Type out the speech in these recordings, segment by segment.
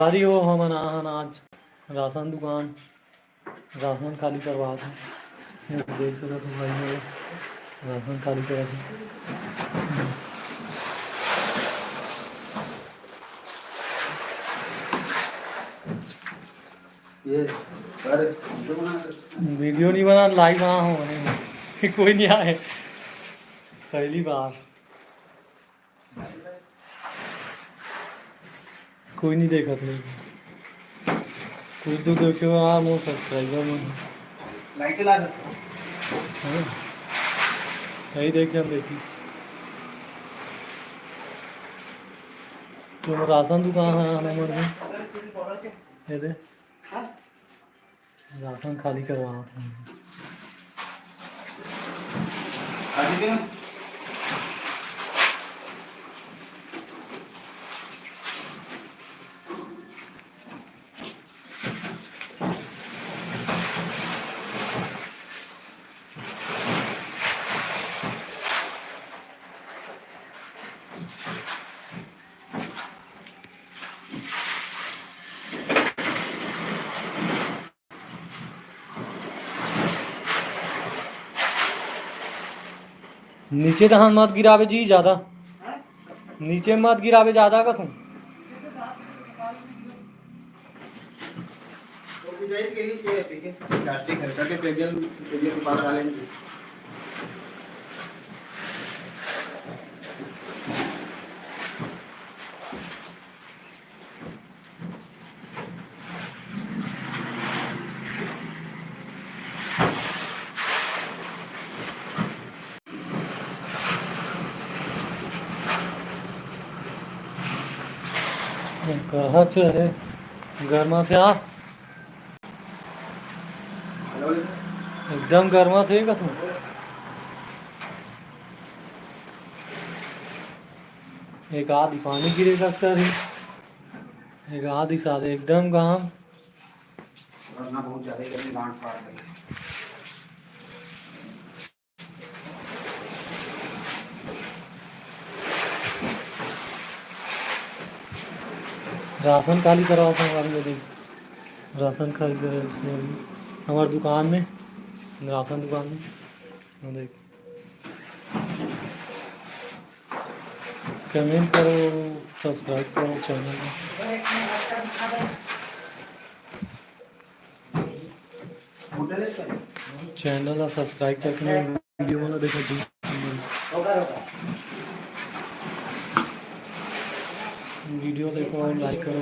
सारी हो हम अनाज राशन दुकान राशन खाली करवा थे देख सको तुम भाई मेरे राशन खाली करा थे ये वीडियो नहीं बना लाइव वहाँ हो कोई नहीं आए पहली बार कोई नहीं देखा तुम कुछ तो देखो हाँ वो सब्सक्राइबर में लाइट ला दे यही देख जब देखिस तुम राशन दुकान है आने मर में ये दे राशन खाली करवा नीचे तो मत गिरावे जी ज़्यादा नीचे मत गिरावे ज़्यादा का तुम कहाँ से है गर्मा से आ एकदम गर्मा थे का तुम एक आधी पानी गिरेगा इसका भी एक आधी साथ एकदम काम बहुत ज्यादा गांठ फाड़ देंगे राशन खाली करवा संग देख राशन खाली कर हमारे दुकान में राशन दुकान में देख कमेंट करो सब्सक्राइब करो चैनल में चैनल सब्सक्राइब करके वीडियो वाला देखो जी वीडियो देखो और लाइक करो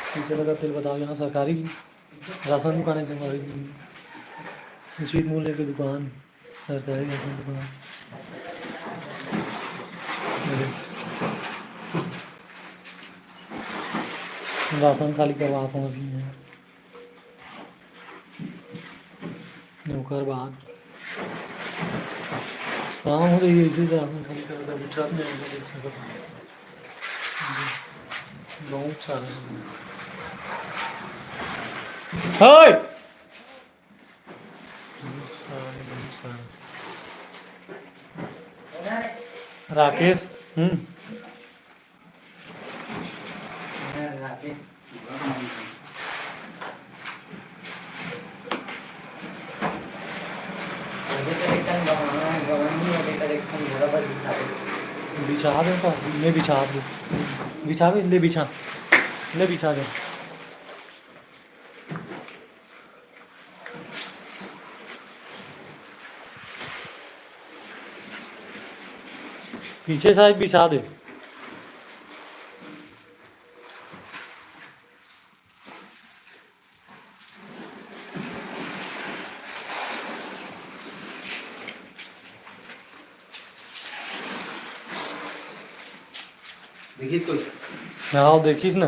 पीछे लगा तेल बताओ यहाँ सरकारी राशन दुकान से हमारी उचित मूल्य की दुकान सरकारी राशन दुकान राशन खाली करवाता हूँ अभी यहाँ नौकर बाद शाम हो रही है इसी राशन खाली करता है ट्रक में देख सकते हैं बहुत सारे हाय राकेश बिछा दे तो मैं बिछा दूँ बिछा भी ले बिछा दे पीछे साइड बिछा दे देखिए कोई हाँ देखिस ना